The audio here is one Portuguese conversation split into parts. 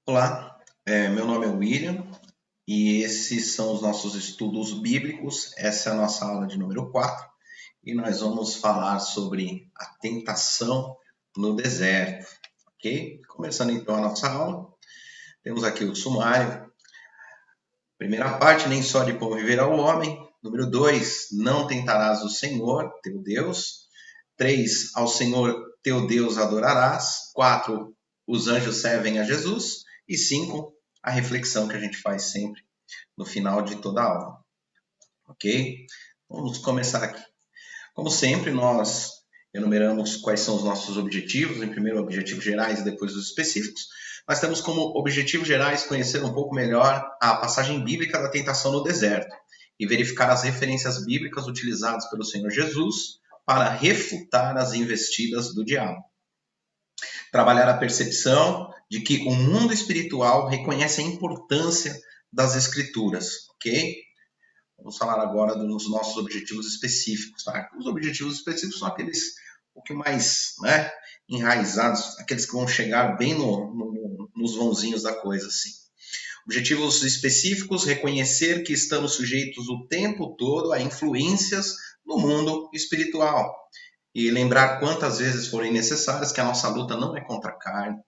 Olá, meu nome é William e esses são os nossos estudos bíblicos. Essa é a nossa aula de número 4 e nós vamos falar sobre a tentação no deserto, ok? Começando então a nossa aula, temos aqui o sumário. Primeira parte, nem só de pão viverá o homem. Número 2, não tentarás o Senhor, teu Deus. 3, ao Senhor teu Deus adorarás. 4, os anjos servem a Jesus. E 5, a reflexão que a gente faz sempre no final de toda a aula. Ok? Vamos começar aqui. Como sempre, nós enumeramos quais são os nossos objetivos, em primeiro objetivos gerais e depois os específicos. Nós temos como objetivos gerais conhecer um pouco melhor a passagem bíblica da tentação no deserto e verificar as referências bíblicas utilizadas pelo Senhor Jesus para refutar as investidas do diabo. Trabalhar a percepção de que o mundo espiritual reconhece a importância das escrituras, ok? Vamos falar agora dos nossos objetivos específicos, tá? Os objetivos específicos são aqueles um pouco mais, né, enraizados, aqueles que vão chegar bem nos vãozinhos da coisa, assim. Objetivos específicos, reconhecer que estamos sujeitos o tempo todo a influências no mundo espiritual. E lembrar quantas vezes forem necessárias que a nossa luta não é contra a carne,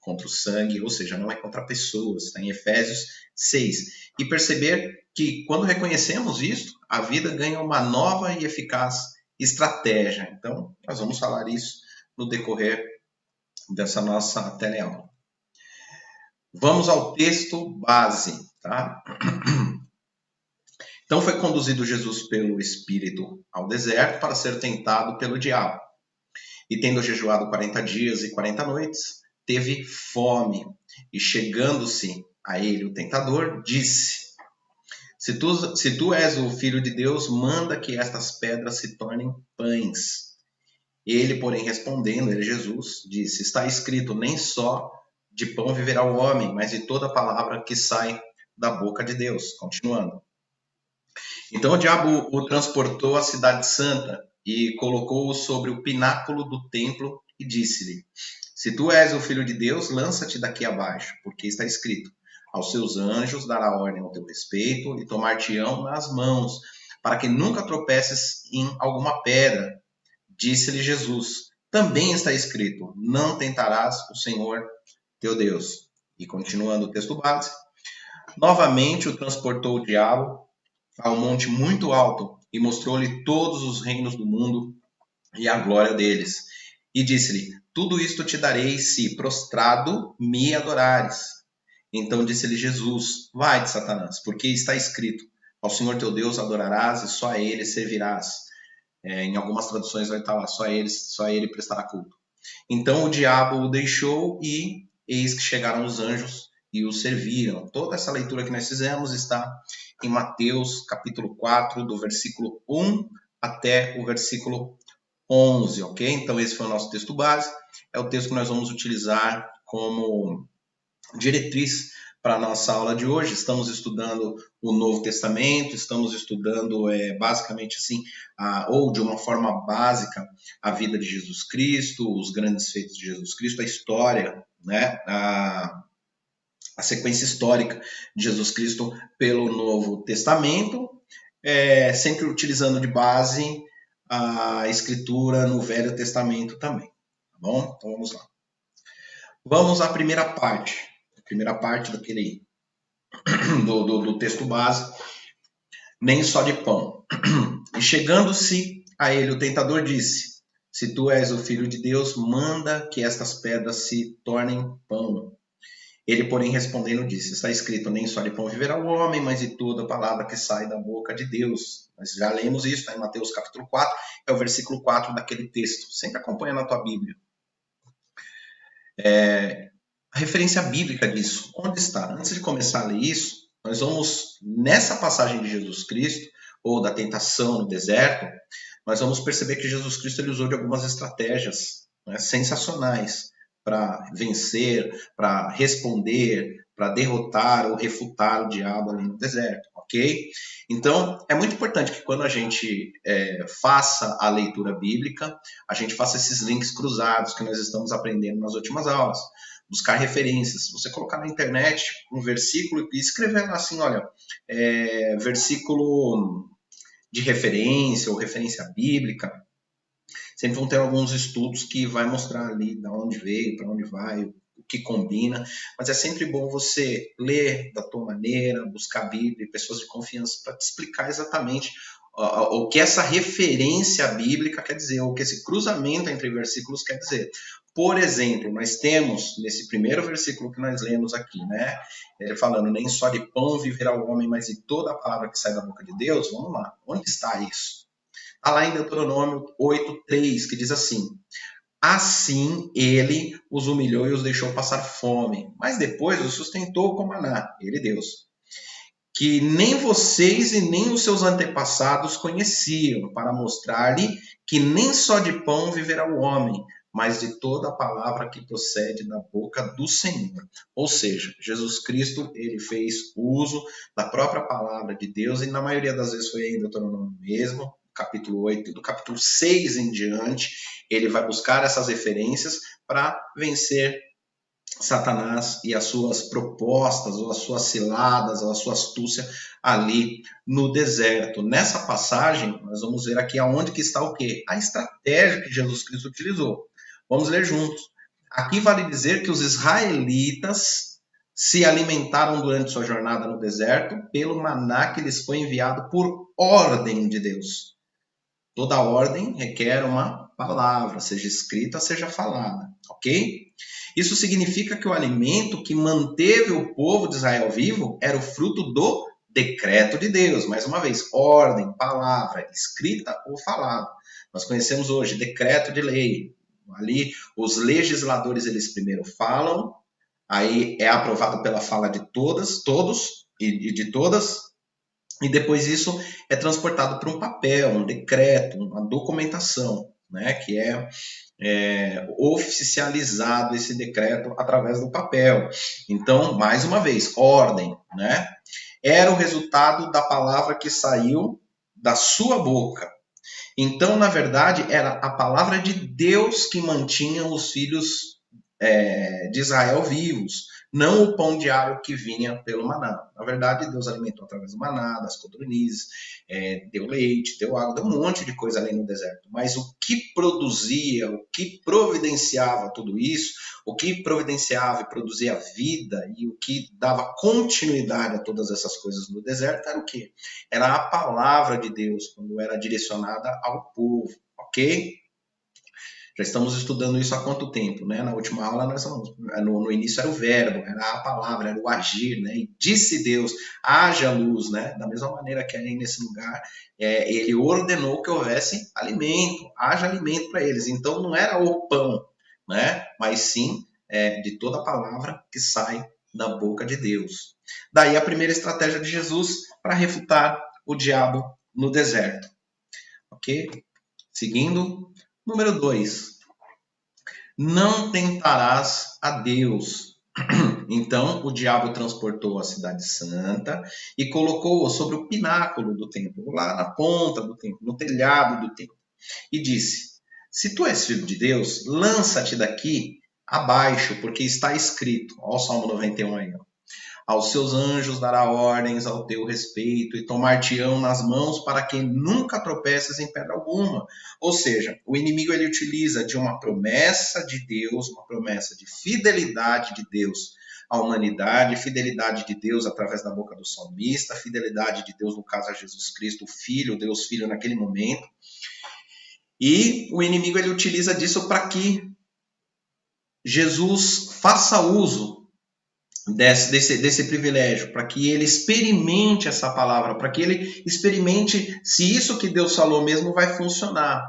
contra o sangue, ou seja, não é contra pessoas, está em Efésios 6. E perceber que quando reconhecemos isso, a vida ganha uma nova e eficaz estratégia. Então, nós vamos falar isso no decorrer dessa nossa teleaula. Vamos ao texto base, tá? Então foi conduzido Jesus pelo Espírito ao deserto para ser tentado pelo diabo. E tendo jejuado 40 dias e 40 noites, teve fome. E chegando-se a ele o tentador, disse: se tu és o Filho de Deus, manda que estas pedras se tornem pães. Ele, porém, respondendo, ele, Jesus, disse: está escrito, nem só de pão viverá o homem, mas de toda palavra que sai da boca de Deus. Continuando. Então o diabo o transportou à cidade santa e colocou-o sobre o pináculo do templo e disse-lhe: se tu és o Filho de Deus, lança-te daqui abaixo, porque está escrito: aos seus anjos dará ordem ao teu respeito e tomar-te-ão nas mãos, para que nunca tropeces em alguma pedra. Disse-lhe Jesus: também está escrito: não tentarás o Senhor teu Deus. E continuando o texto base, novamente o transportou o diabo a um monte muito alto e mostrou-lhe todos os reinos do mundo e a glória deles. E disse-lhe: tudo isto te darei se prostrado me adorares. Então disse-lhe Jesus: vai-te, Satanás, porque está escrito: ao Senhor teu Deus adorarás e só a ele servirás. Em algumas traduções vai estar lá: só a ele prestará culto. Então o diabo o deixou e eis que chegaram os anjos e o serviram. Toda essa leitura que nós fizemos está em Mateus capítulo 4, do versículo 1 até o versículo 11, ok? Então esse foi o nosso texto base, é o texto que nós vamos utilizar como diretriz para a nossa aula de hoje. Estamos estudando o Novo Testamento, estamos estudando basicamente assim, ou de uma forma básica, a vida de Jesus Cristo, os grandes feitos de Jesus Cristo, a história, né? A sequência histórica de Jesus Cristo pelo Novo Testamento, sempre utilizando de base a escritura no Velho Testamento também, tá bom? Então vamos lá. Vamos à primeira parte daquele do texto base, nem só de pão. E chegando-se a ele, o tentador disse: se tu és o Filho de Deus, manda que estas pedras se tornem pão. Ele, porém, respondendo, disse: está escrito, nem só de pão viverá o homem, mas de toda palavra que sai da boca de Deus. Nós já lemos isso, tá? Em Mateus capítulo 4, é o versículo 4 daquele texto. Sempre acompanha na tua Bíblia. A referência bíblica disso, onde está? Antes de começar a ler isso, nós vamos, nessa passagem de Jesus Cristo, ou da tentação no deserto, nós vamos perceber que Jesus Cristo ele usou de algumas estratégias, né, sensacionais para vencer, para responder, para derrotar ou refutar o diabo ali no deserto, ok? Então, é muito importante que quando a gente faça a leitura bíblica, a gente faça esses links cruzados que nós estamos aprendendo nas últimas aulas, buscar referências. Se você colocar na internet um versículo e escrever lá assim, olha, versículo de referência ou referência bíblica, sempre vão ter alguns estudos que vai mostrar ali de onde veio, para onde vai, o que combina, mas é sempre bom você ler da tua maneira, buscar a Bíblia, pessoas de confiança para te explicar exatamente o que essa referência bíblica quer dizer, o que esse cruzamento entre versículos quer dizer. Por exemplo, nós temos, nesse primeiro versículo que nós lemos aqui, né, ele falando, nem só de pão viverá o homem, mas de toda a palavra que sai da boca de Deus. Vamos lá, onde está isso? Está lá em Deuteronômio 8:3, que diz assim, assim ele os humilhou e os deixou passar fome, mas depois os sustentou com maná, ele Deus, que nem vocês e nem os seus antepassados conheciam, para mostrar-lhe que nem só de pão viverá o homem, mas de toda a palavra que procede da boca do Senhor. Ou seja, Jesus Cristo, ele fez uso da própria palavra de Deus, e na maioria das vezes foi em Deuteronômio mesmo, capítulo 8, do capítulo 6 em diante, ele vai buscar essas referências para vencer Satanás e as suas propostas, ou as suas ciladas, ou a sua astúcia ali no deserto. Nessa passagem, nós vamos ver aqui aonde que está o quê? A estratégia que Jesus Cristo utilizou. Vamos ler juntos. Aqui vale dizer que os israelitas se alimentaram durante sua jornada no deserto pelo maná que lhes foi enviado por ordem de Deus. Toda ordem requer uma palavra, seja escrita, seja falada, ok? Isso significa que o alimento que manteve o povo de Israel vivo era o fruto do decreto de Deus. Mais uma vez, ordem, palavra, escrita ou falada. Nós conhecemos hoje decreto de lei. Ali, os legisladores, eles primeiro falam, aí é aprovado pela fala de todos e de todas, e depois isso é transportado para um papel, um decreto, uma documentação, né, que é oficializado esse decreto através do papel. Então, mais uma vez, ordem, né? Era o resultado da palavra que saiu da sua boca. Então, na verdade, era a palavra de Deus que mantinha os filhos de Israel vivos, não o pão diário que vinha pelo maná. Na verdade, Deus alimentou através do maná, das codornizes, deu leite, deu água, deu um monte de coisa ali no deserto. Mas o que produzia, o que providenciava tudo isso, o que providenciava e produzia vida e o que dava continuidade a todas essas coisas no deserto era o quê? Era a palavra de Deus, quando era direcionada ao povo, ok? Já estamos estudando isso há quanto tempo, né? Na última aula, nós falamos, no início era o verbo, era a palavra, era o agir, né? E disse Deus, haja luz, né? Da mesma maneira que aí nesse lugar, ele ordenou que houvesse alimento, haja alimento para eles. Então, não era o pão, né? Mas sim de toda a palavra que sai da boca de Deus. Daí a primeira estratégia de Jesus para refutar o diabo no deserto. Ok? Seguindo. Número 2, não tentarás a Deus. Então o diabo transportou a cidade santa e colocou-o sobre o pináculo do templo, lá na ponta do templo, no telhado do templo, e disse, se tu és filho de Deus, lança-te daqui abaixo, porque está escrito, ó o Salmo 91 aí, ó. Aos seus anjos dará ordens ao teu respeito e tomar-te-ão nas mãos para que nunca tropeces em pedra alguma. Ou seja, o inimigo ele utiliza de uma promessa de Deus, uma promessa de fidelidade de Deus à humanidade, fidelidade de Deus através da boca do salmista, fidelidade de Deus no caso a Jesus Cristo, o Filho, Deus Filho naquele momento. E o inimigo ele utiliza disso para que Jesus faça uso desse privilégio, para que ele experimente essa palavra, para que ele experimente se isso que Deus falou mesmo vai funcionar.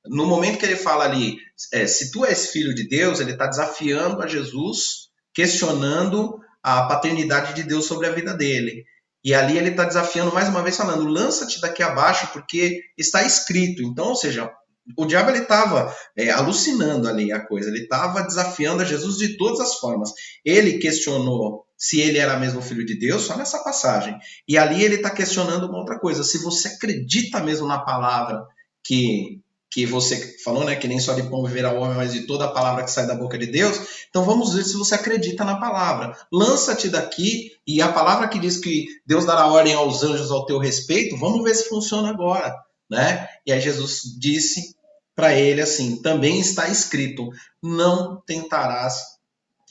No momento que ele fala ali, se tu és filho de Deus, ele está desafiando a Jesus, questionando a paternidade de Deus sobre a vida dele. E ali ele está desafiando mais uma vez, falando, lança-te daqui abaixo, porque está escrito. Então, ou seja, o diabo estava alucinando ali a coisa, ele estava desafiando a Jesus de todas as formas. Ele questionou se ele era mesmo filho de Deus, só nessa passagem. E ali ele está questionando uma outra coisa, se você acredita mesmo na palavra que que você falou, né, que nem só de pão viverá o homem, mas de toda a palavra que sai da boca de Deus. Então vamos ver se você acredita na palavra. Lança-te daqui, e a palavra que diz que Deus dará ordem aos anjos ao teu respeito, vamos ver se funciona agora, né? E aí Jesus disse para ele assim: também está escrito, não tentarás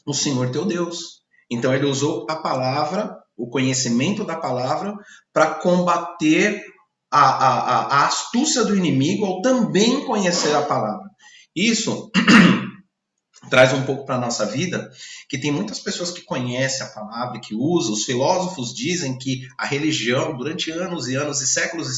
o Senhor teu Deus. Então ele usou a palavra, o conhecimento da palavra, para combater a astúcia do inimigo ao também conhecer a palavra. Isso traz um pouco para a nossa vida, que tem muitas pessoas que conhecem a palavra, que usam. Os filósofos dizem que a religião, durante anos e anos e séculos,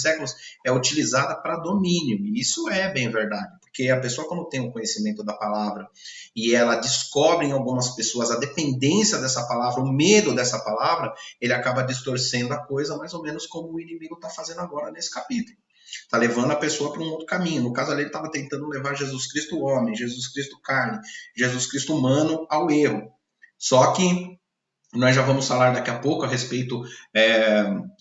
é utilizada para domínio. E isso é bem verdade, porque a pessoa, quando tem o conhecimento da palavra e ela descobre em algumas pessoas a dependência dessa palavra, o medo dessa palavra, ele acaba distorcendo a coisa, mais ou menos como o inimigo está fazendo agora nesse capítulo. Está levando a pessoa para um outro caminho. No caso ali, ele estava tentando levar Jesus Cristo homem, Jesus Cristo carne, Jesus Cristo humano ao erro. Só que nós já vamos falar daqui a pouco a respeito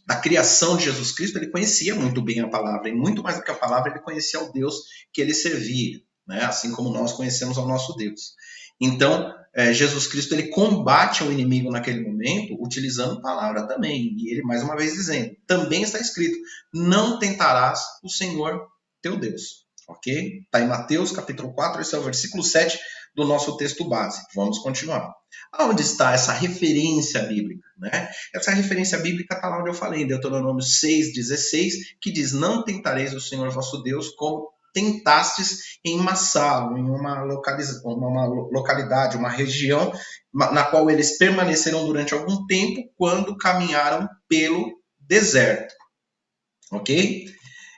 da criação de Jesus Cristo. Ele conhecia muito bem a palavra, e muito mais do que a palavra, ele conhecia o Deus que ele servia, né? Assim como nós conhecemos ao nosso Deus. Então, Jesus Cristo, ele combate o inimigo naquele momento, utilizando palavra também. E ele, mais uma vez, dizendo, também está escrito, não tentarás o Senhor teu Deus. Ok? Está em Mateus, capítulo 4, esse é o versículo 7 do nosso texto base. Vamos continuar. Aonde está essa referência bíblica? Né? Essa referência bíblica está lá onde eu falei, em Deuteronômio 6,16, que diz, não tentareis o Senhor vosso Deus como tentastes em Massá, em uma localidade, uma região na qual eles permaneceram durante algum tempo quando caminharam pelo deserto. Ok?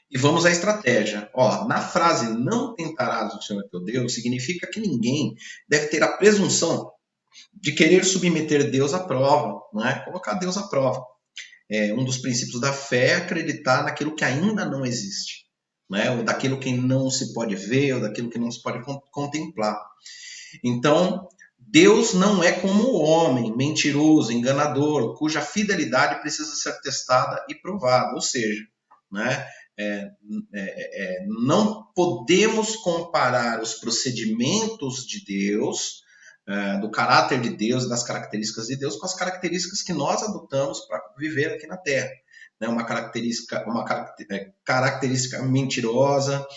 E vamos à estratégia. Ó, na frase não tentarás o Senhor teu Deus, significa que ninguém deve ter a presunção de querer submeter Deus à prova, né? Colocar Deus à prova. Um dos princípios da fé é acreditar naquilo que ainda não existe, né? Ou daquilo que não se pode ver, ou daquilo que não se pode contemplar. Então, Deus não é como o homem, mentiroso, enganador, cuja fidelidade precisa ser testada e provada. Ou seja, né? Não podemos comparar os procedimentos de Deus, do caráter de Deus, das características de Deus, com as características que nós adotamos para viver aqui na Terra. Uma característica mentirosa,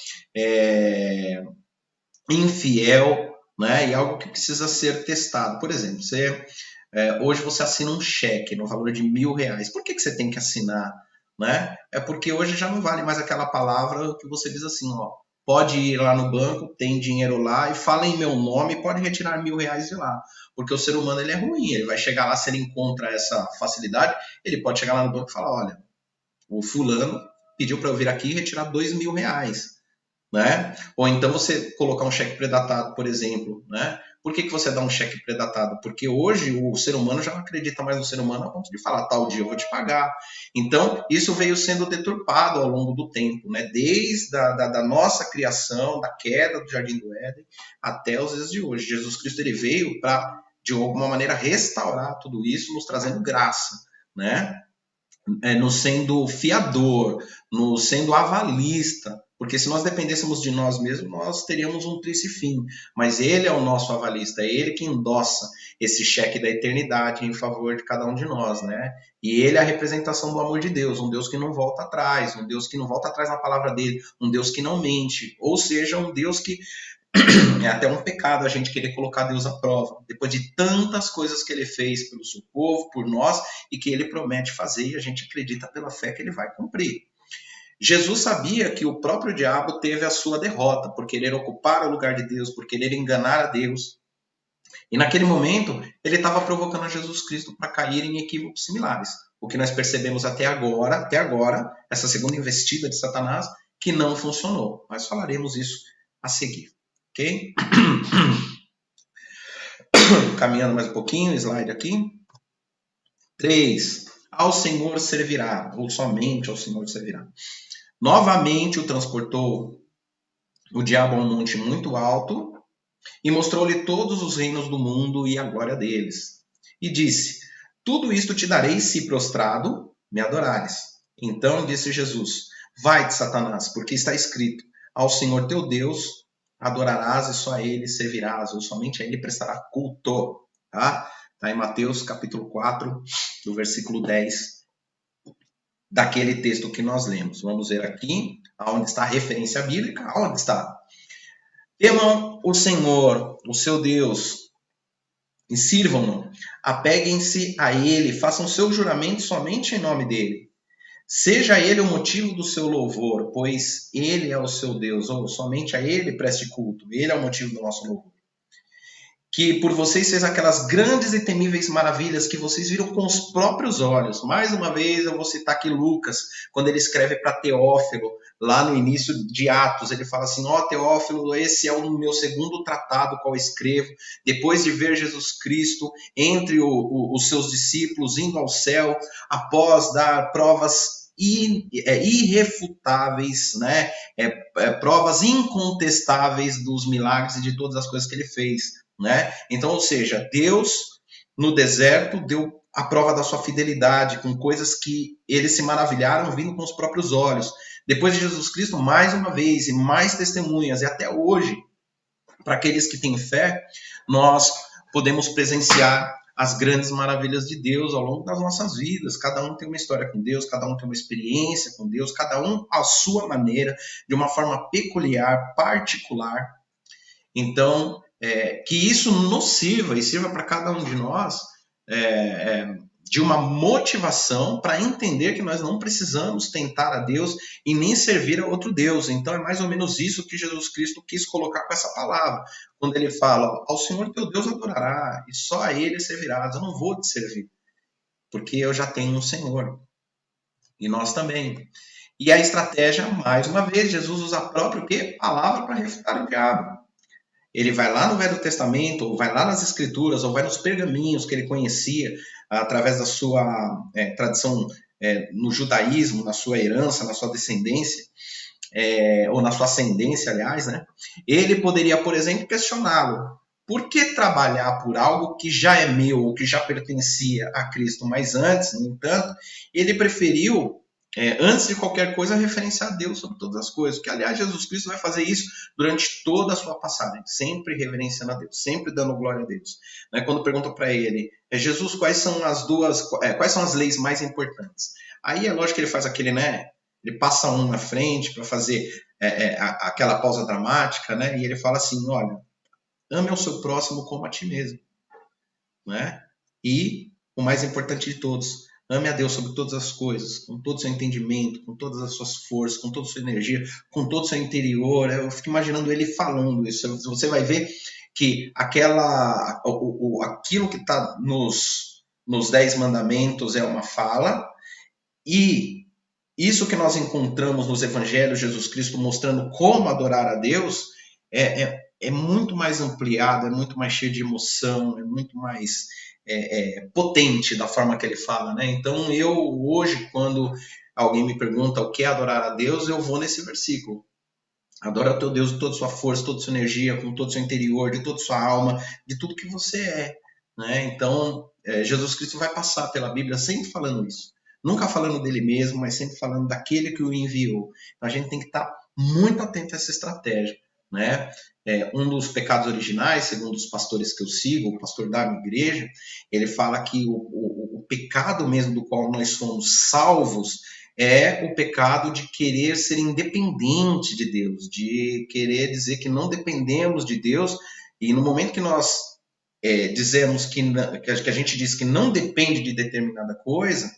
infiel, né? E algo que precisa ser testado. Por exemplo, hoje você assina um cheque no valor de R$1.000. Por que você tem que assinar? Né? É porque hoje já não vale mais aquela palavra que você diz assim, ó, pode ir lá no banco, tem dinheiro lá e fala em meu nome, pode retirar R$1.000 de lá. Porque o ser humano ele é ruim, ele vai chegar lá, se ele encontra essa facilidade, ele pode chegar lá no banco e falar, olha, o fulano pediu para eu vir aqui e retirar R$2.000, né? Ou então você colocar um cheque predatado, por exemplo, né? Por que você dá um cheque predatado? Porque hoje o ser humano já não acredita mais no ser humano a ponto de falar, tal dia eu vou te pagar. Então, isso veio sendo deturpado ao longo do tempo, né? Desde da nossa criação, da queda do Jardim do Éden, até os dias de hoje. Jesus Cristo ele veio para, de alguma maneira, restaurar tudo isso, nos trazendo graça, né? Nos sendo fiador, nos sendo avalista, porque se nós dependêssemos de nós mesmos, nós teríamos um triste fim, mas ele é o nosso avalista, é ele que endossa esse cheque da eternidade em favor de cada um de nós, né? E ele é a representação do amor de Deus, um Deus que não volta atrás, um Deus que não volta atrás na palavra dele, um Deus que não mente, ou seja, um Deus que é até um pecado a gente querer colocar Deus à prova, depois de tantas coisas que ele fez pelo seu povo, por nós, e que ele promete fazer, e a gente acredita pela fé que ele vai cumprir. Jesus sabia que o próprio diabo teve a sua derrota, por querer ocupar o lugar de Deus, por querer enganar a Deus. E naquele momento, ele estava provocando a Jesus Cristo para cair em equívocos similares. O que nós percebemos até agora, essa segunda investida de Satanás, que não funcionou. Mas falaremos isso a seguir. Ok? Caminhando mais um pouquinho, slide aqui. 3. Ao Senhor servirá, ou somente ao Senhor servirá. Novamente o transportou o diabo a um monte muito alto e mostrou-lhe todos os reinos do mundo e a glória deles. E disse, tudo isto te darei se prostrado me adorares. Então disse Jesus, vai-te, Satanás, porque está escrito, ao Senhor teu Deus adorarás e só a Ele servirás, ou somente a Ele prestará culto. Tá? Tá em Mateus capítulo 4, do versículo 10, daquele texto que nós lemos. Vamos ver aqui, onde está a referência bíblica, onde está? Temam o Senhor, o seu Deus, e sirvam-no. Apeguem-se a Ele, façam seu juramento somente em nome dEle. Seja Ele o motivo do seu louvor, pois Ele é o seu Deus, ou somente a Ele preste culto. Ele é o motivo do nosso louvor. Que por vocês fez aquelas grandes e temíveis maravilhas que vocês viram com os próprios olhos. Mais uma vez eu vou citar aqui Lucas, quando ele escreve para Teófilo, lá no início de Atos, ele fala assim, Teófilo, esse é o meu segundo tratado qual escrevo, depois de ver Jesus Cristo entre os seus discípulos indo ao céu, após dar provas irrefutáveis, né? Provas incontestáveis dos milagres e de todas as coisas que ele fez. Né? Então, ou seja, Deus no deserto deu a prova da sua fidelidade com coisas que eles se maravilharam vindo com os próprios olhos. Depois de Jesus Cristo, mais uma vez, e mais testemunhas, e até hoje, para aqueles que têm fé, nós podemos presenciar as grandes maravilhas de Deus ao longo das nossas vidas. Cada um tem uma história com Deus, cada um tem uma experiência com Deus, cada um à sua maneira, de uma forma peculiar, particular. Então, que isso nos sirva e sirva para cada um de nós de uma motivação para entender que nós não precisamos tentar a Deus e nem servir a outro Deus. Então é mais ou menos isso que Jesus Cristo quis colocar com essa palavra, quando ele fala, ao Senhor teu Deus adorará e só a Ele servirás, eu não vou te servir, porque eu já tenho um Senhor, e nós também. E a estratégia, mais uma vez, Jesus usa a própria palavra para refutar o diabo. Ele vai lá no Velho Testamento, ou vai lá nas Escrituras, ou vai nos pergaminhos que ele conhecia através da sua tradição no judaísmo, na sua herança, na sua descendência, ou na sua ascendência, aliás, né? Ele poderia, por exemplo, questioná-lo. Por que trabalhar por algo que já é meu, ou que já pertencia a Cristo? Mas antes, no entanto, ele preferiu antes de qualquer coisa, referenciar a Deus sobre todas as coisas. Que, aliás, Jesus Cristo vai fazer isso durante toda a sua passagem, sempre reverenciando a Deus, sempre dando glória a Deus. Quando perguntam para ele, Jesus, quais são as leis mais importantes? Aí é lógico que ele faz aquele, ele passa um na frente para fazer aquela pausa dramática, e ele fala assim, olha, ame ao seu próximo como a ti mesmo. E o mais importante de todos, ame a Deus sobre todas as coisas, com todo o seu entendimento, com todas as suas forças, com toda a sua energia, com todo o seu interior. Eu fico imaginando ele falando isso. Você vai ver que aquilo que está nos 10 mandamentos é uma fala, e isso que nós encontramos nos evangelhos, Jesus Cristo mostrando como adorar a Deus, é muito mais ampliado, é muito mais cheio de emoção, é muito mais potente da forma que ele fala, Então eu hoje, quando alguém me pergunta o que é adorar a Deus, eu vou nesse versículo. Adora o teu Deus de toda a sua força, toda a sua energia, com todo o seu interior, de toda a sua alma, de tudo que você é. Então, Jesus Cristo vai passar pela Bíblia sempre falando isso. Nunca falando dele mesmo, mas sempre falando daquele que o enviou. Então, a gente tem que estar muito atento a essa estratégia. Um dos pecados originais, segundo os pastores que eu sigo, o pastor da minha igreja, ele fala que o pecado mesmo do qual nós somos salvos é o pecado de querer ser independente de Deus, de querer dizer que não dependemos de Deus, e no momento que nós dizemos que a gente diz que não depende de determinada coisa,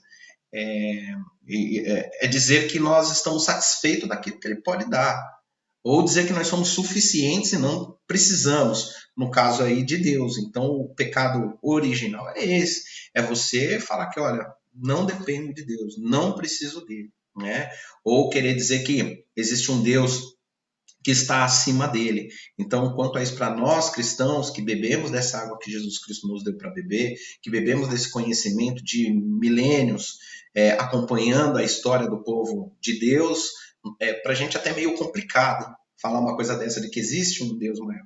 é dizer que nós estamos satisfeitos daquilo que ele pode dar. Ou dizer que nós somos suficientes e não precisamos, no caso aí de Deus. Então, o pecado original é esse. É você falar que, olha, não dependo de Deus, não preciso dele. Ou querer dizer que existe um Deus que está acima dele. Então, quanto a isso, para nós cristãos que bebemos dessa água que Jesus Cristo nos deu para beber, que bebemos desse conhecimento de milênios, acompanhando a história do povo de Deus, para a gente até meio complicado falar uma coisa dessa, de que existe um Deus maior.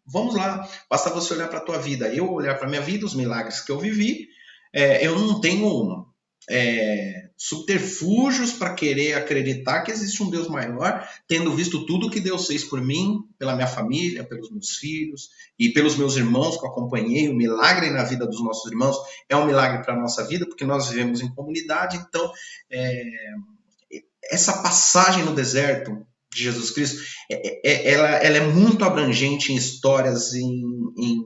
Vamos lá, basta você olhar para a tua vida, eu olhar para a minha vida, os milagres que eu vivi, eu não tenho subterfúgios para querer acreditar que existe um Deus maior, tendo visto tudo que Deus fez por mim, pela minha família, pelos meus filhos e pelos meus irmãos que eu acompanhei. O milagre na vida dos nossos irmãos é um milagre para a nossa vida, porque nós vivemos em comunidade. Então, essa passagem no deserto de Jesus Cristo, ela é muito abrangente em histórias, em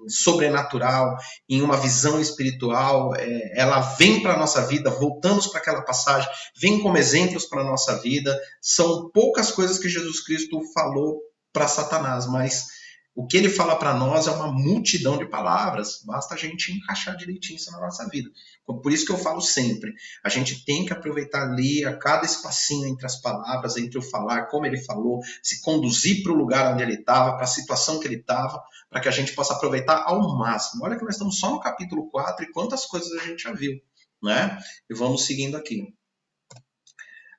sobrenatural, em uma visão espiritual. Ela vem para a nossa vida, voltamos para aquela passagem, vem como exemplos para a nossa vida. São poucas coisas que Jesus Cristo falou para Satanás, mas o que ele fala para nós é uma multidão de palavras, basta a gente encaixar direitinho isso na nossa vida. Por isso que eu falo sempre, a gente tem que aproveitar ali a cada espacinho entre as palavras, entre o falar, como ele falou, se conduzir para o lugar onde ele estava, para a situação que ele estava, para que a gente possa aproveitar ao máximo. Olha que nós estamos só no capítulo 4 e quantas coisas a gente já viu, né? E vamos seguindo aqui.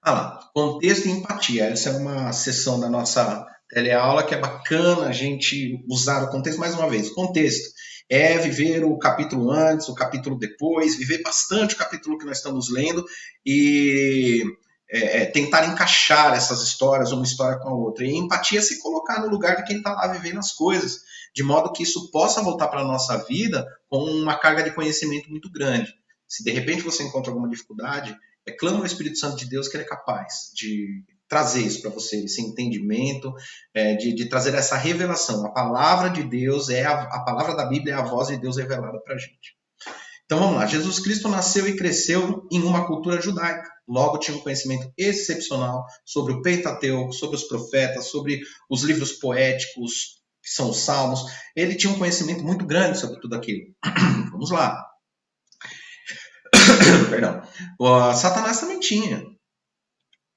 Lá, contexto e empatia. Essa é uma sessão da nossa teleaula que é bacana a gente usar o contexto mais uma vez. Contexto é viver o capítulo antes, o capítulo depois, viver bastante o capítulo que nós estamos lendo e tentar encaixar essas histórias, uma história com a outra. E empatia é se colocar no lugar de quem está lá vivendo as coisas, de modo que isso possa voltar para a nossa vida com uma carga de conhecimento muito grande. Se de repente você encontra alguma dificuldade, clama ao Espírito Santo de Deus que ele é capaz de trazer isso para você, esse entendimento, de trazer essa revelação. A palavra de Deus a palavra da Bíblia, é a voz de Deus revelada para a gente. Então vamos lá, Jesus Cristo nasceu e cresceu em uma cultura judaica. Logo tinha um conhecimento excepcional sobre o Pentateuco, sobre os profetas, sobre os livros poéticos, que são os salmos. Ele tinha um conhecimento muito grande sobre tudo aquilo. Vamos lá. Perdão. O Satanás também tinha.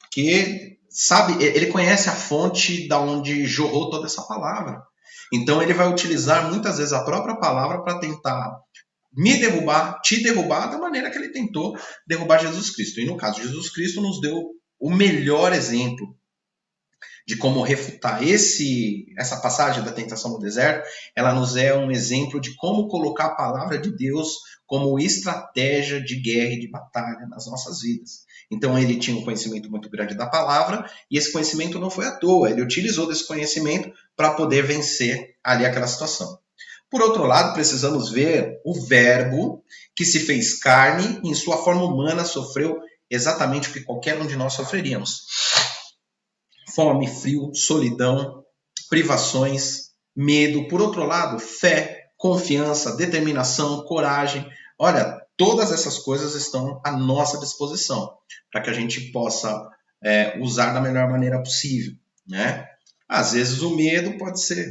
Porque, sabe, ele conhece a fonte da onde jorrou toda essa palavra. Então ele vai utilizar muitas vezes a própria palavra para tentar me derrubar, te derrubar da maneira que ele tentou derrubar Jesus Cristo. E no caso, Jesus Cristo nos deu o melhor exemplo de como refutar essa passagem da tentação no deserto. Ela nos é um exemplo de como colocar a palavra de Deus como estratégia de guerra e de batalha nas nossas vidas. Então ele tinha um conhecimento muito grande da palavra e esse conhecimento não foi à toa. Ele utilizou desse conhecimento para poder vencer ali aquela situação. Por outro lado, precisamos ver o verbo que se fez carne e em sua forma humana sofreu exatamente o que qualquer um de nós sofreríamos. Fome, frio, solidão, privações, medo. Por outro lado, fé, confiança, determinação, coragem. Olha, todas essas coisas estão à nossa disposição para que a gente possa usar da melhor maneira possível, né? Às vezes o medo pode ser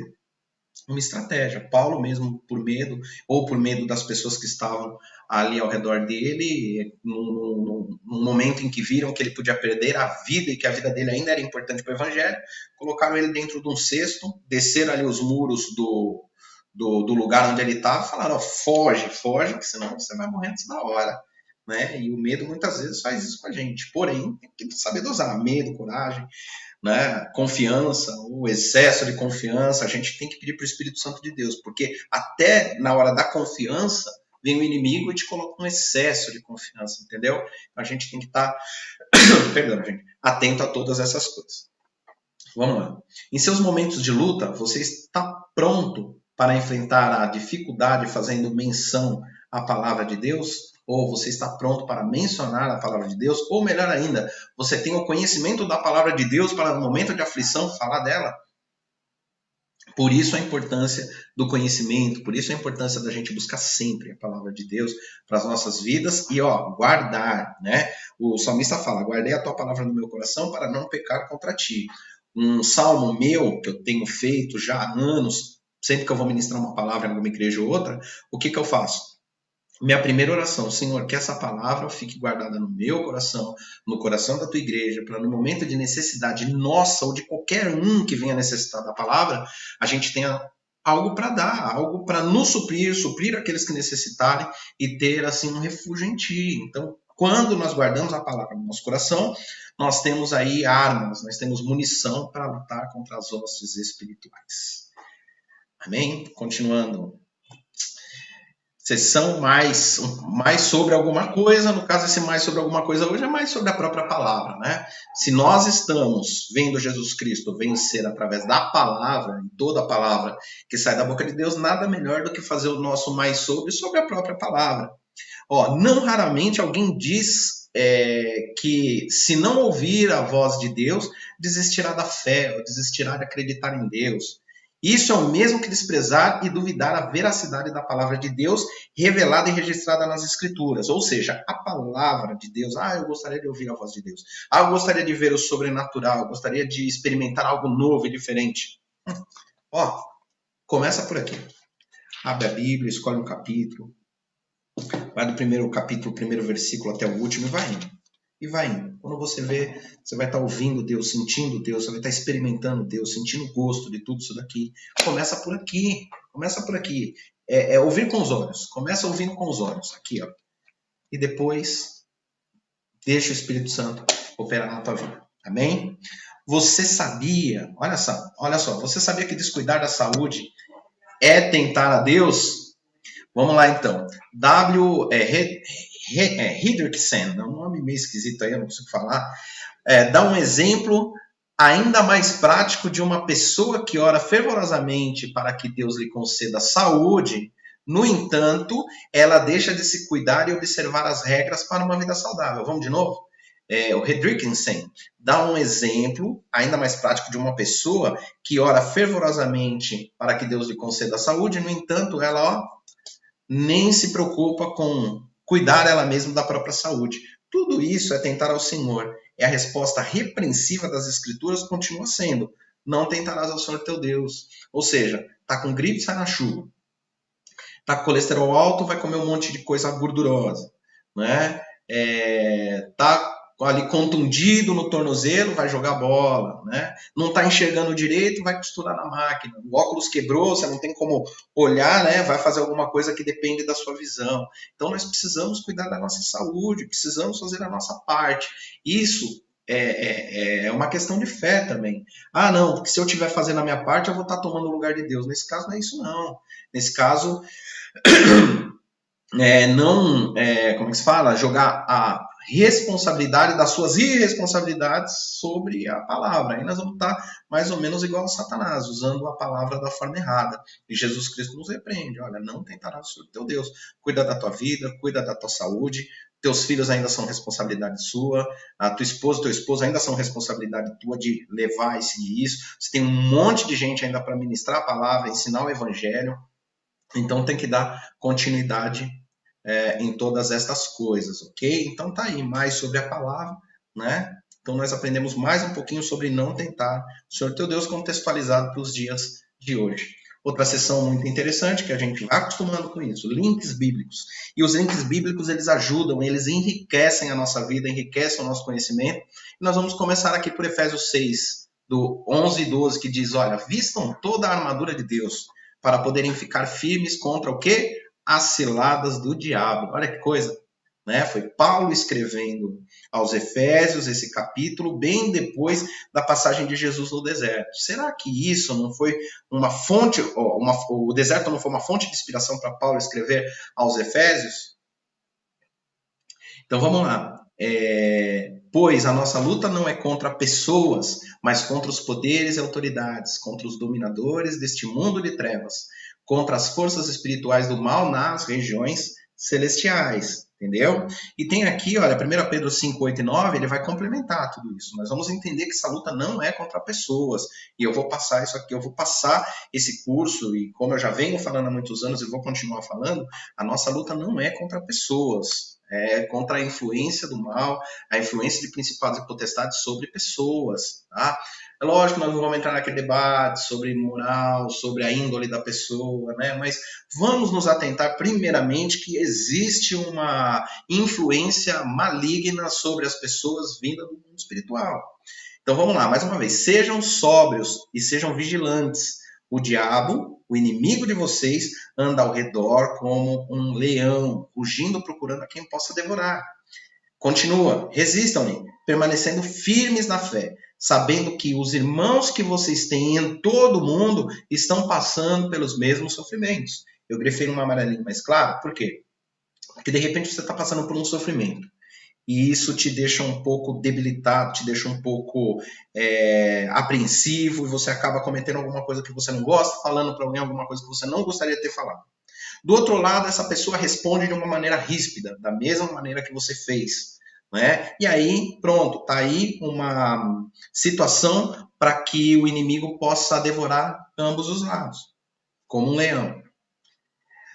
uma estratégia. Paulo mesmo, por medo, ou por medo das pessoas que estavam ali ao redor dele, no momento em que viram que ele podia perder a vida e que a vida dele ainda era importante para o evangelho, colocaram ele dentro de um cesto, desceram ali os muros do lugar onde ele estava e falaram, foge, que senão você vai morrer antes da hora. Né? E o medo muitas vezes faz isso com a gente. Porém, tem que saber dosar medo, coragem, né? Confiança, o excesso de confiança. A gente tem que pedir para o Espírito Santo de Deus, porque até na hora da confiança vem o inimigo e te coloca um excesso de confiança, entendeu? A gente tem que estar atento a todas essas coisas. Vamos lá. Em seus momentos de luta, você está pronto para enfrentar a dificuldade fazendo menção à palavra de Deus? Ou você está pronto para mencionar a palavra de Deus? Ou melhor ainda, você tem o conhecimento da palavra de Deus para no momento de aflição falar dela? Por isso a importância do conhecimento, por isso a importância da gente buscar sempre a palavra de Deus para as nossas vidas e guardar, né? O salmista fala, guardei a tua palavra no meu coração para não pecar contra ti. Um salmo meu que eu tenho feito já há anos, sempre que eu vou ministrar uma palavra em alguma igreja ou outra, o que eu faço? Minha primeira oração, Senhor, que essa palavra fique guardada no meu coração, no coração da tua igreja, para no momento de necessidade nossa ou de qualquer um que venha necessitar da palavra, a gente tenha algo para dar, algo para nos suprir aqueles que necessitarem e ter assim um refúgio em ti. Então, quando nós guardamos a palavra no nosso coração, nós temos aí armas, nós temos munição para lutar contra as hostes espirituais. Amém? Continuando. sessão mais sobre alguma coisa. No caso, esse mais sobre alguma coisa hoje é mais sobre a própria palavra, né? Se nós estamos vendo Jesus Cristo vencer através da palavra, e toda a palavra que sai da boca de Deus, nada melhor do que fazer o nosso mais sobre a própria palavra. Ó, não raramente alguém diz que se não ouvir a voz de Deus, desistirá da fé, ou desistirá de acreditar em Deus. Isso é o mesmo que desprezar e duvidar a veracidade da palavra de Deus revelada e registrada nas Escrituras. Ou seja, a palavra de Deus. Eu gostaria de ouvir a voz de Deus. Eu gostaria de ver o sobrenatural. Eu gostaria de experimentar algo novo e diferente. Ó, começa por aqui. Abre a Bíblia, escolhe um capítulo. Vai do primeiro capítulo, primeiro versículo até o último e vai indo. E vai indo. Quando você vê, você vai estar ouvindo Deus, sentindo Deus, você vai estar experimentando Deus, sentindo o gosto de tudo isso daqui. Começa por aqui. Começa por aqui. É ouvir com os olhos. Começa ouvindo com os olhos. Aqui, ó. E depois, deixa o Espírito Santo operar na tua vida. Amém? Você sabia, olha só, você sabia que descuidar da saúde é tentar a Deus? Vamos lá, então. Hendrickson, é um nome meio esquisito aí, eu não consigo falar. Dá um exemplo ainda mais prático de uma pessoa que ora fervorosamente para que Deus lhe conceda saúde. No entanto, ela deixa de se cuidar e observar as regras para uma vida saudável. Vamos de novo? O Hendrickson dá um exemplo ainda mais prático de uma pessoa que ora fervorosamente para que Deus lhe conceda saúde. No entanto, ela nem se preocupa com cuidar ela mesma da própria saúde. Tudo isso é tentar ao Senhor. A resposta repreensiva das Escrituras continua sendo: não tentarás ao Senhor teu Deus. Ou seja, tá com gripe, sai na chuva. Tá com colesterol alto, vai comer um monte de coisa gordurosa. Né? Tá ali contundido no tornozelo, vai jogar bola, né? Não tá enxergando direito, vai costurar na máquina. O óculos quebrou, você não tem como olhar, né? Vai fazer alguma coisa que depende da sua visão. Então nós precisamos cuidar da nossa saúde, precisamos fazer a nossa parte. Isso é uma questão de fé também. Não, porque se eu estiver fazendo a minha parte, eu vou estar tomando o lugar de Deus. Nesse caso não é isso não. Nesse caso como é que se fala? Jogar a responsabilidade das suas irresponsabilidades sobre a palavra. Aí nós vamos estar mais ou menos igual a Satanás, usando a palavra da forma errada. E Jesus Cristo nos repreende: olha, não tentarás o Senhor teu Deus. Cuida da tua vida, cuida da tua saúde. Teus filhos ainda são responsabilidade sua, a tua esposa, teu esposo ainda são responsabilidade tua de levar e seguir isso. Você tem um monte de gente ainda para ministrar a palavra, ensinar o evangelho. Então tem que dar continuidade em todas estas coisas, ok? Então tá aí mais sobre a palavra, né? Então nós aprendemos mais um pouquinho sobre não tentar o Senhor teu Deus, contextualizado para os dias de hoje. Outra sessão muito interessante que a gente vai acostumando com isso, links bíblicos. E os links bíblicos, eles ajudam, eles enriquecem a nossa vida, enriquecem o nosso conhecimento. E nós vamos começar aqui por Efésios 6, do 11 e 12, que diz: olha, vistam toda a armadura de Deus para poderem ficar firmes contra o quê? As ciladas do diabo. Olha que coisa, né? Foi Paulo escrevendo aos Efésios esse capítulo bem depois da passagem de Jesus no deserto. Será que isso não foi uma fonte, o deserto não foi uma fonte de inspiração para Paulo escrever aos Efésios? Então vamos lá. Pois a nossa luta não é contra pessoas, mas contra os poderes e autoridades, contra os dominadores deste mundo de trevas, contra as forças espirituais do mal nas regiões celestiais, entendeu? E tem aqui, olha, 1 Pedro 5, 8 e 9, ele vai complementar tudo isso. Nós vamos entender que essa luta não é contra pessoas, e eu vou passar isso aqui, eu vou passar esse curso, e como eu já venho falando há muitos anos e vou continuar falando, a nossa luta não é contra pessoas, é contra a influência do mal, a influência de principados e potestades sobre pessoas, tá? É lógico que nós não vamos entrar naquele debate sobre moral, sobre a índole da pessoa, né? Mas vamos nos atentar primeiramente que existe uma influência maligna sobre as pessoas vinda do mundo espiritual. Então vamos lá, mais uma vez, sejam sóbrios e sejam vigilantes. O diabo, o inimigo de vocês, anda ao redor como um leão, rugindo, procurando a quem possa devorar. Continua, resistam-lhe, permanecendo firmes na fé, sabendo que os irmãos que vocês têm em todo o mundo estão passando pelos mesmos sofrimentos. Eu grifei num amarelinho mais claro, por quê? Porque de repente você está passando por um sofrimento. E isso te deixa um pouco debilitado, te deixa um pouco apreensivo, e você acaba cometendo alguma coisa que você não gosta, falando para alguém alguma coisa que você não gostaria de ter falado. Do outro lado, essa pessoa responde de uma maneira ríspida, da mesma maneira que você fez. Né? E aí, pronto, tá aí uma situação para que o inimigo possa devorar ambos os lados, como um leão.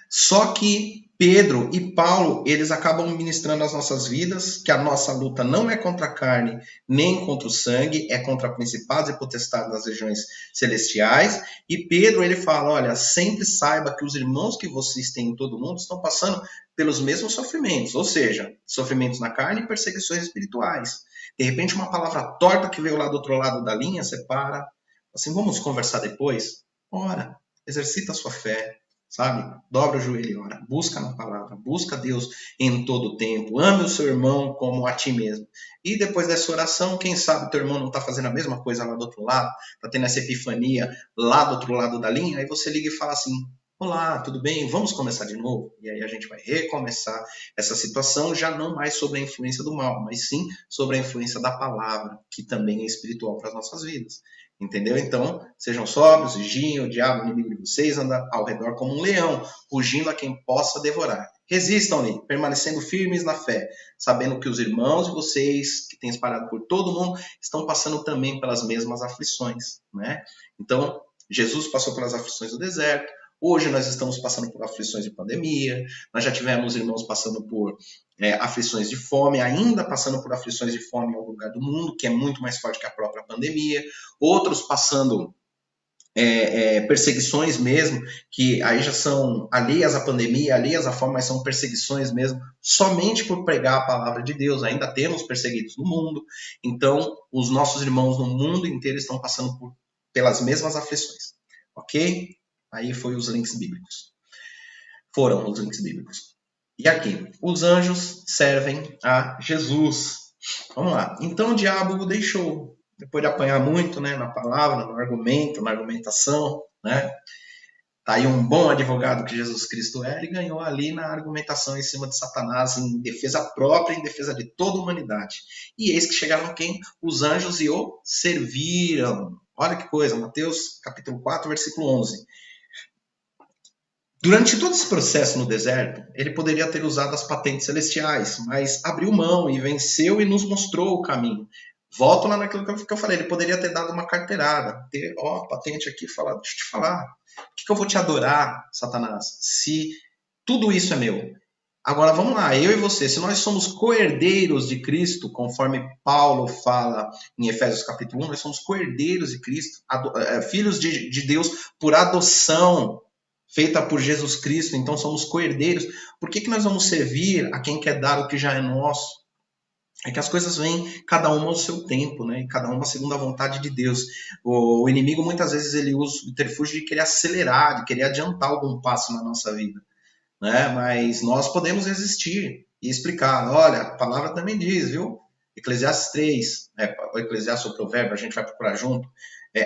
Só que Pedro e Paulo, eles acabam ministrando as nossas vidas, que a nossa luta não é contra a carne, nem contra o sangue, é contra principados e potestades das regiões celestiais. E Pedro, ele fala, olha, sempre saiba que os irmãos que vocês têm em todo mundo estão passando pelos mesmos sofrimentos, ou seja, sofrimentos na carne e perseguições espirituais. De repente, uma palavra torta que veio lá do outro lado da linha, você para, assim, vamos conversar depois? Ora, exercita a sua fé, sabe? Dobra o joelho e ora. Busca na palavra. Busca Deus em todo o tempo. Ame o seu irmão como a ti mesmo. E depois dessa oração, quem sabe teu irmão não está fazendo a mesma coisa lá do outro lado, está tendo essa epifania lá do outro lado da linha, aí você liga e fala assim, olá, tudo bem? Vamos começar de novo? E aí a gente vai recomeçar essa situação, já não mais sobre a influência do mal, mas sim sobre a influência da palavra, que também é espiritual para as nossas vidas. Entendeu? Então, sejam sóbrios, vigiem, o diabo, o inimigo de vocês, anda ao redor como um leão, rugindo a quem possa devorar. Resistam-lhe, permanecendo firmes na fé, sabendo que os irmãos de vocês, que têm espalhado por todo mundo, estão passando também pelas mesmas aflições. Né? Então, Jesus passou pelas aflições do deserto, hoje nós estamos passando por aflições de pandemia, nós já tivemos irmãos passando por aflições de fome, ainda passando por aflições de fome em algum lugar do mundo, que é muito mais forte que a própria pandemia, outros passando perseguições mesmo, que aí já são alheias à pandemia, alheias à fome, mas são perseguições mesmo, somente por pregar a palavra de Deus. Ainda temos perseguidos no mundo, então os nossos irmãos no mundo inteiro estão passando pelas mesmas aflições, ok? Aí foram os links bíblicos. E aqui, os anjos servem a Jesus. Vamos lá. Então o diabo o deixou. Depois de apanhar muito, né, na palavra, no argumento, na argumentação, né? Tá aí um bom advogado que Jesus Cristo é, ele ganhou ali na argumentação em cima de Satanás, em defesa própria, em defesa de toda a humanidade. E eis que chegaram quem? Os anjos e o serviram. Olha que coisa, Mateus capítulo 4, versículo 11. Durante todo esse processo no deserto, ele poderia ter usado as patentes celestiais, mas abriu mão e venceu e nos mostrou o caminho. Volto lá naquilo que eu falei, ele poderia ter dado uma carteirada, ter, patente aqui, falar, deixa eu te falar, por que eu vou te adorar, Satanás, se tudo isso é meu? Agora vamos lá, eu e você, se nós somos co-herdeiros de Cristo, conforme Paulo fala em Efésios capítulo 1, nós somos co-herdeiros de Cristo, filhos de Deus por adoção, feita por Jesus Cristo, então somos co-herdeiros. Por que nós vamos servir a quem quer dar o que já é nosso? É que as coisas vêm cada uma ao seu tempo, né? Cada uma segundo a vontade de Deus. O inimigo muitas vezes ele usa o interfúgio de querer acelerar, de querer adiantar algum passo na nossa vida, né? Mas nós podemos resistir e explicar. Olha, a palavra também diz, viu? Eclesiastes 3, o Eclesiastes ou Provérbio, a gente vai procurar junto.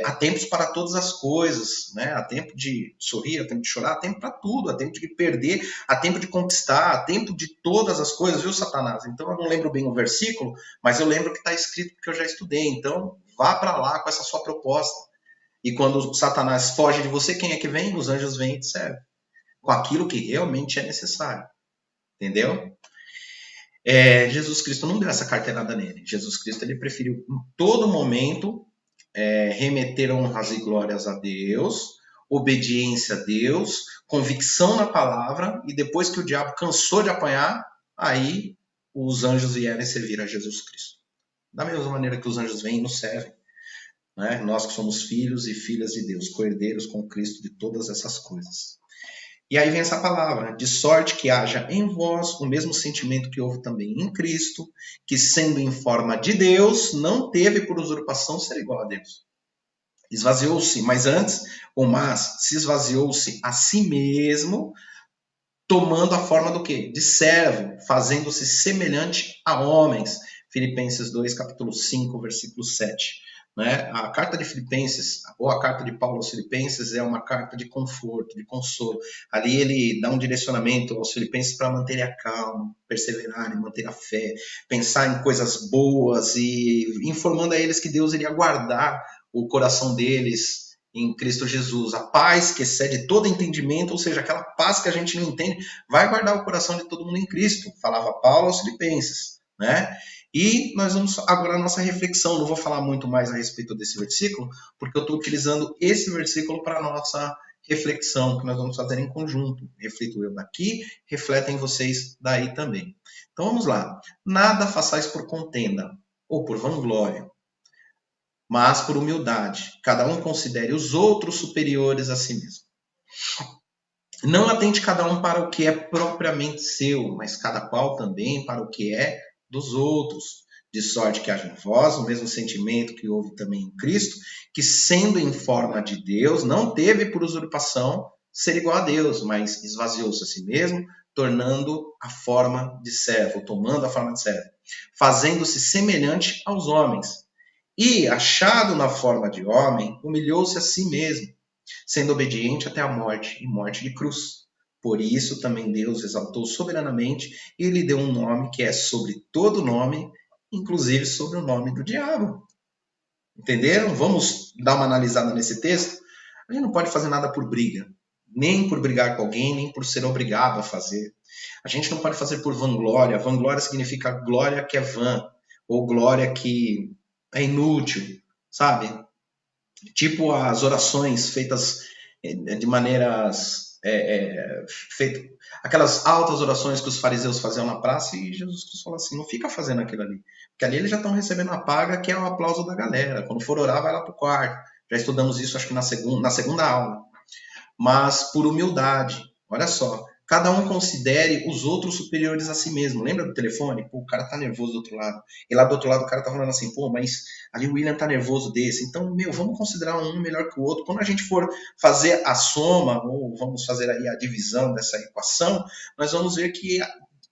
Há tempos para todas as coisas, né? Há tempo de sorrir, há tempo de chorar, há tempo para tudo, há tempo de perder, há tempo de conquistar, há tempo de todas as coisas, viu, Satanás? Então eu não lembro bem o versículo, mas eu lembro que está escrito porque eu já estudei. Então vá para lá com essa sua proposta. E quando Satanás foge de você, quem é que vem? Os anjos vêm e te servem com aquilo que realmente é necessário. Entendeu? Jesus Cristo não deu essa carteirada nele. Jesus Cristo ele preferiu em todo momento remeter honras e glórias a Deus, obediência a Deus, convicção na palavra, e depois que o diabo cansou de apanhar, aí os anjos vieram servir a Jesus Cristo. Da mesma maneira que os anjos vêm e nos servem. Né? Nós que somos filhos e filhas de Deus, co-herdeiros com Cristo de todas essas coisas. E aí vem essa palavra, de sorte que haja em vós o mesmo sentimento que houve também em Cristo, que sendo em forma de Deus, não teve por usurpação ser igual a Deus. Esvaziou-se, mas antes, se esvaziou-se a si mesmo, tomando a forma do quê? De servo, fazendo-se semelhante a homens. Filipenses 2, capítulo 5, versículo 7. né? A carta de Filipenses, ou a carta de Paulo aos Filipenses, é uma carta de conforto, de consolo. Ali ele dá um direcionamento aos Filipenses para manter a calma, perseverarem, manter a fé, pensar em coisas boas e informando a eles que Deus iria guardar o coração deles em Cristo Jesus. A paz que excede todo entendimento, ou seja, aquela paz que a gente não entende, vai guardar o coração de todo mundo em Cristo, falava Paulo aos Filipenses, né? E nós vamos agora a nossa reflexão. Não vou falar muito mais a respeito desse versículo, porque eu estou utilizando esse versículo para a nossa reflexão, que nós vamos fazer em conjunto. Reflito eu daqui, refletem vocês daí também. Então vamos lá. Nada façais por contenda ou por vanglória, mas por humildade. Cada um considere os outros superiores a si mesmo. Não atente cada um para o que é propriamente seu, mas cada qual também para o que é dos outros. De sorte que haja em vós o mesmo sentimento que houve também em Cristo, que sendo em forma de Deus, não teve por usurpação ser igual a Deus, mas esvaziou-se a si mesmo, tornando a forma de servo, tomando a forma de servo, fazendo-se semelhante aos homens. E, achado na forma de homem, humilhou-se a si mesmo, sendo obediente até a morte, e morte de cruz. Por isso também Deus exaltou soberanamente e lhe deu um nome que é sobre todo nome, inclusive sobre o nome do diabo. Entenderam? Vamos dar uma analisada nesse texto? A gente não pode fazer nada por briga, nem por brigar com alguém, nem por ser obrigado a fazer. A gente não pode fazer por vanglória. Vanglória significa glória que é vã, ou glória que é inútil, sabe? Tipo as orações feitas de maneiras aquelas altas orações que os fariseus faziam na praça, e Jesus Cristo falou assim, não fica fazendo aquilo ali, porque ali eles já estão recebendo a paga, que é o aplauso da galera. Quando for orar, vai lá pro quarto. Já estudamos isso, acho que na segunda aula. Mas por humildade, olha só, cada um considere os outros superiores a si mesmo. Lembra do telefone? Pô, o cara tá nervoso do outro lado. E lá do outro lado o cara tá falando assim, pô, mas ali o William tá nervoso desse. Então, vamos considerar um melhor que o outro. Quando a gente for fazer a soma, ou vamos fazer aí a divisão dessa equação, nós vamos ver que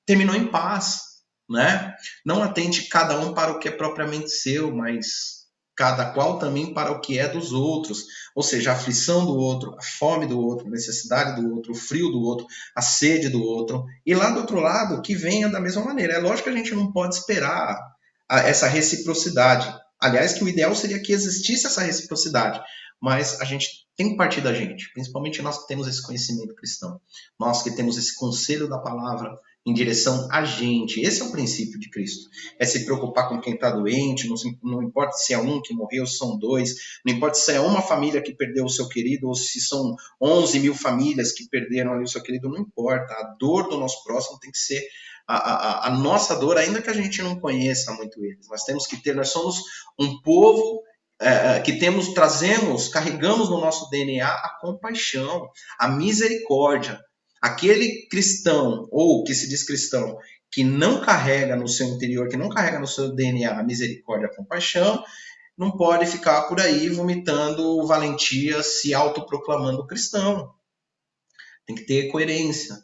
terminou em paz, né? Não atente cada um para o que é propriamente seu, mas cada qual também para o que é dos outros. Ou seja, a aflição do outro, a fome do outro, a necessidade do outro, o frio do outro, a sede do outro. E lá do outro lado, que venha da mesma maneira. É lógico que a gente não pode esperar essa reciprocidade. Aliás, que o ideal seria que existisse essa reciprocidade. Mas a gente tem que partir da gente, principalmente nós que temos esse conhecimento cristão. Nós que temos esse conselho da palavra em direção a gente. Esse é o princípio de Cristo. É se preocupar com quem está doente, não importa se é um que morreu, se são dois, não importa se é uma família que perdeu o seu querido ou se são 11 mil famílias que perderam ali o seu querido, não importa. A dor do nosso próximo tem que ser a nossa dor, ainda que a gente não conheça muito eles. Nós somos um povo que carregamos no nosso DNA a compaixão, a misericórdia. Aquele cristão, ou que se diz cristão, que não carrega no seu interior, que não carrega no seu DNA a misericórdia, a compaixão, não pode ficar por aí vomitando valentia, se autoproclamando cristão. Tem que ter coerência,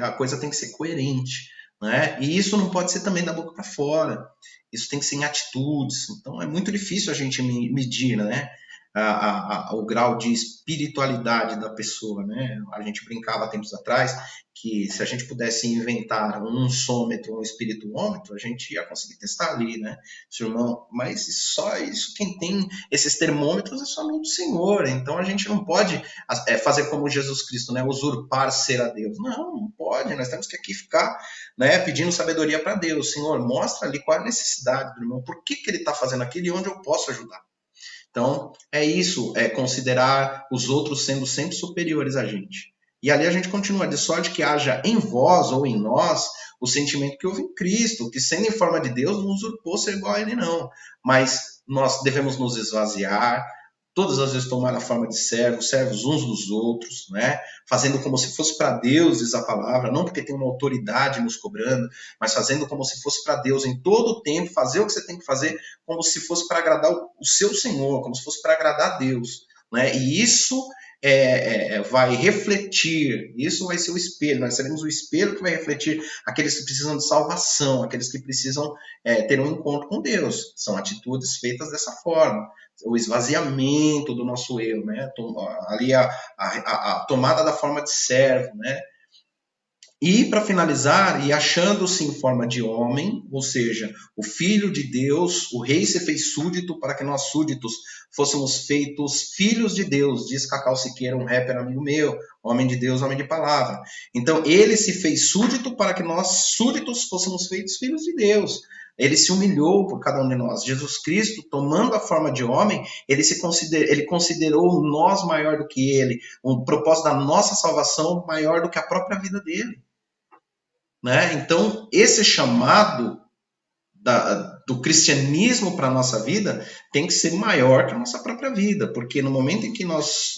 a coisa tem que ser coerente, né? E isso não pode ser também da boca para fora, isso tem que ser em atitudes. Então é muito difícil a gente medir, né? O grau de espiritualidade da pessoa, né? A gente brincava tempos atrás que se a gente pudesse inventar um sômetro, um espirituômetro, a gente ia conseguir testar ali, né? Irmão, mas só isso, quem tem esses termômetros é somente o Senhor. Então a gente não pode fazer como Jesus Cristo, né? Usurpar ser a Deus. Não pode. Nós temos que aqui ficar, né, pedindo sabedoria para Deus. Senhor, mostra ali qual é a necessidade do irmão, por que ele está fazendo aquilo e onde eu posso ajudar. Então, é isso, é considerar os outros sendo sempre superiores a gente. E ali a gente continua, de sorte que haja em vós ou em nós o sentimento que houve em Cristo, que sendo em forma de Deus não usurpou ser igual a ele não. Mas nós devemos nos esvaziar, todas as vezes tomar a forma de servos uns dos outros, né? Fazendo como se fosse para Deus, diz a palavra, não porque tem uma autoridade nos cobrando, mas fazendo como se fosse para Deus em todo o tempo, fazer o que você tem que fazer como se fosse para agradar o seu Senhor, como se fosse para agradar a Deus, né? E isso vai refletir, isso vai ser o espelho, nós seremos o espelho que vai refletir aqueles que precisam de salvação, aqueles que precisam ter um encontro com Deus. São atitudes feitas dessa forma. O esvaziamento do nosso eu, né? Ali a tomada da forma de servo, né? E, para finalizar, e achando-se em forma de homem, ou seja, o Filho de Deus, o Rei se fez súdito para que nós súditos fôssemos feitos filhos de Deus, diz Cacau Siqueira, um rapper amigo meu, homem de Deus, homem de palavra. Então, ele se fez súdito para que nós súditos fôssemos feitos filhos de Deus. Ele se humilhou por cada um de nós. Jesus Cristo, tomando a forma de homem, ele considerou nós maior do que ele, o propósito da nossa salvação maior do que a própria vida dele. Né? Então, esse chamado do cristianismo para a nossa vida tem que ser maior que a nossa própria vida, porque no momento em que nós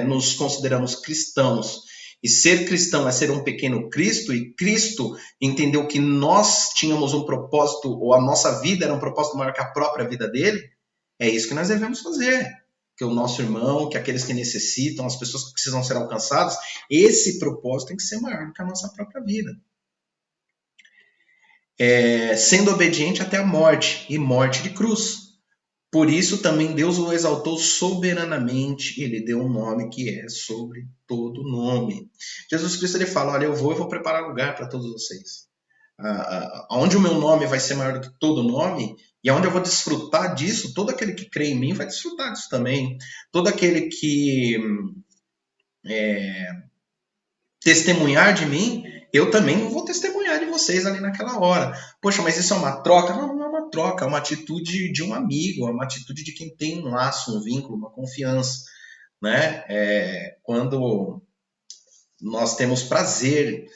nos consideramos cristãos, e ser cristão é ser um pequeno Cristo, e Cristo entendeu que nós tínhamos um propósito, ou a nossa vida era um propósito maior que a própria vida dele, é isso que nós devemos fazer. Que o nosso irmão, que aqueles que necessitam, as pessoas que precisam ser alcançadas, esse propósito tem que ser maior do que a nossa própria vida. Sendo obediente até a morte, e morte de cruz. Por isso também Deus o exaltou soberanamente, ele deu um nome que é sobre todo nome. Jesus Cristo ele fala, olha, eu vou preparar lugar para todos vocês. Onde o meu nome vai ser maior do que todo nome, e onde eu vou desfrutar disso, todo aquele que crê em mim vai desfrutar disso também. Todo aquele que testemunhar de mim, eu também vou testemunhar de vocês ali naquela hora. Poxa, mas isso é uma troca? Não, não é uma troca, é uma atitude de um amigo, é uma atitude de quem tem um laço, um vínculo, uma confiança, né? Quando nós temos prazer,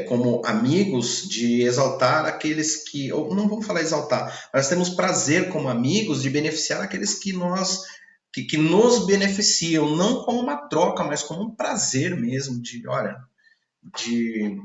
como amigos, de exaltar aqueles que, ou não vamos falar exaltar, mas temos prazer como amigos de beneficiar aqueles que nos beneficiam, não como uma troca, mas como um prazer mesmo de, olha, de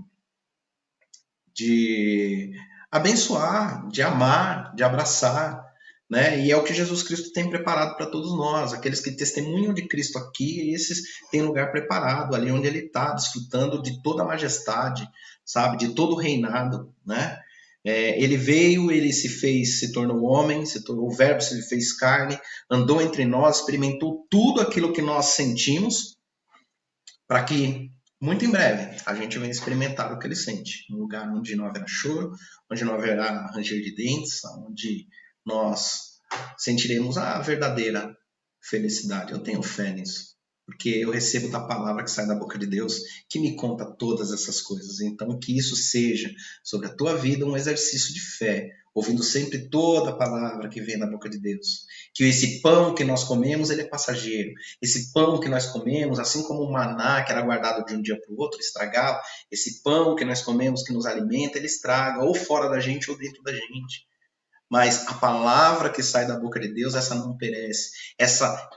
abençoar, de amar, de abraçar, né? E é o que Jesus Cristo tem preparado para todos nós, aqueles que testemunham de Cristo aqui, esses têm lugar preparado ali onde ele está, desfrutando de toda a majestade, sabe, de todo o reinado, né? Ele veio, ele se tornou homem, o verbo se fez carne, andou entre nós, experimentou tudo aquilo que nós sentimos, para que muito em breve a gente venha experimentar o que ele sente, um lugar onde não haverá choro, onde não haverá ranger de dentes, onde nós sentiremos a verdadeira felicidade. Eu tenho fé nisso, porque eu recebo da palavra que sai da boca de Deus, que me conta todas essas coisas. Então, que isso seja sobre a tua vida um exercício de fé, ouvindo sempre toda a palavra que vem da boca de Deus. Que esse pão que nós comemos, ele é passageiro. Esse pão que nós comemos, assim como o maná que era guardado de um dia para o outro, estragava, esse pão que nós comemos, que nos alimenta, ele estraga, ou fora da gente ou dentro da gente. Mas a palavra que sai da boca de Deus, essa não perece. Essa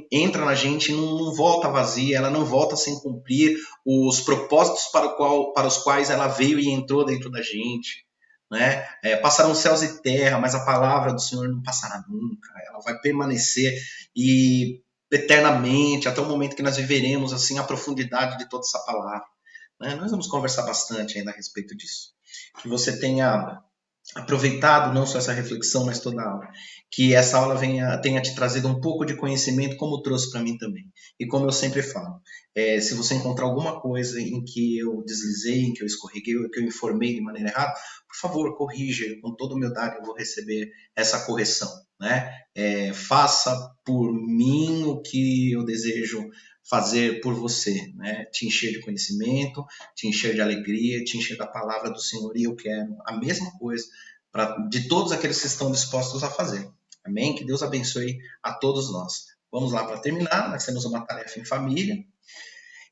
entra na gente e não volta vazia, ela não volta sem cumprir os propósitos para os quais ela veio e entrou dentro da gente. Né? Passarão céus e terra, mas a palavra do Senhor não passará nunca. Ela vai permanecer e eternamente, até o momento que nós viveremos assim a profundidade de toda essa palavra. Né? Nós vamos conversar bastante ainda a respeito disso. Que você tenha aproveitado não só essa reflexão, mas toda a aula. Que essa aula tenha te trazido um pouco de conhecimento, como trouxe para mim também. E como eu sempre falo, se você encontrar alguma coisa em que eu deslizei, em que eu escorreguei, ou que eu informei de maneira errada, por favor, corrija. Com toda humildade eu vou receber essa correção. Né? Faça por mim o que eu desejo fazer por você, né? Te encher de conhecimento, te encher de alegria, te encher da palavra do Senhor, e eu quero a mesma coisa de todos aqueles que estão dispostos a fazer. Amém? Que Deus abençoe a todos nós. Vamos lá para terminar, nós temos uma tarefa em família.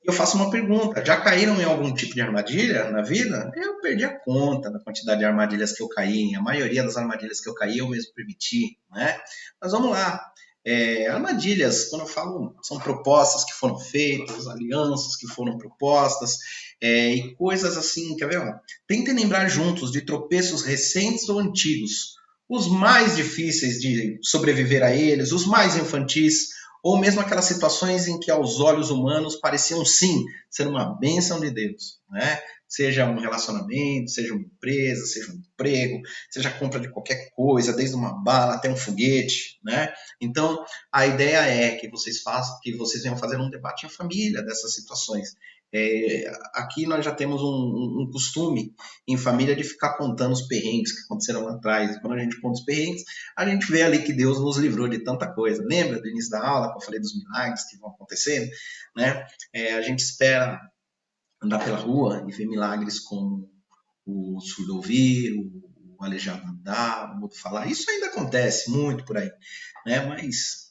Eu faço uma pergunta, já caíram em algum tipo de armadilha na vida? Eu perdi a conta da quantidade de armadilhas que eu caí, a maioria das armadilhas que eu caí eu mesmo permiti, né? Mas vamos lá. Armadilhas, quando eu falo, são propostas que foram feitas, alianças que foram propostas, e coisas assim, quer ver? Tentem lembrar juntos de tropeços recentes ou antigos, os mais difíceis de sobreviver a eles, os mais infantis, ou mesmo aquelas situações em que aos olhos humanos pareciam sim ser uma bênção de Deus, né? Seja um relacionamento, seja uma empresa, seja um emprego, seja a compra de qualquer coisa, desde uma bala até um foguete, né? Então, a ideia é que vocês façam, que vocês venham fazer um debate em família dessas situações. Aqui nós já temos um costume em família de ficar contando os perrengues que aconteceram lá atrás. E quando a gente conta os perrengues, a gente vê ali que Deus nos livrou de tanta coisa. Lembra do início da aula que eu falei dos milagres que vão acontecendo, né? A gente espera andar pela rua e ver milagres como o surdo ouvir, o aleijado andar, o mudo falar. Isso ainda acontece muito por aí, né? Mas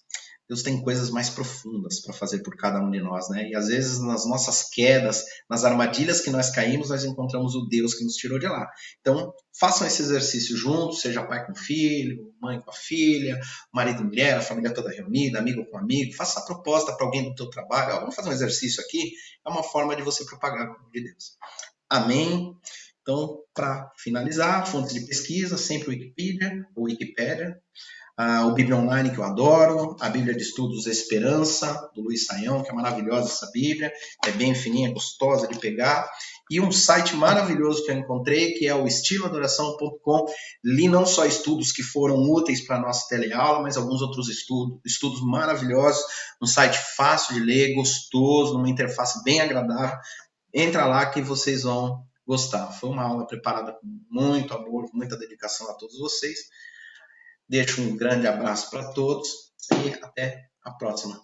Deus tem coisas mais profundas para fazer por cada um de nós, né? E às vezes nas nossas quedas, nas armadilhas que nós caímos, nós encontramos o Deus que nos tirou de lá. Então, façam esse exercício juntos, seja pai com filho, mãe com a filha, marido e mulher, a família toda reunida, amigo com amigo. Faça a proposta para alguém do teu trabalho. Vamos fazer um exercício aqui. É uma forma de você propagar o nome de Deus. Amém? Então, para finalizar, fontes de pesquisa, sempre o Wikipédia, o Bíblia Online, que eu adoro, a Bíblia de Estudos Esperança, do Luiz Saião, que é maravilhosa essa Bíblia, é bem fininha, gostosa de pegar, e um site maravilhoso que eu encontrei, que é o estiloadoração.com. Li não só estudos que foram úteis para a nossa teleaula, mas alguns outros estudos maravilhosos, um site fácil de ler, gostoso, numa interface bem agradável. Entra lá que vocês vão gostar. Foi uma aula preparada com muito amor, com muita dedicação a todos vocês. Deixo um grande abraço para todos e até a próxima.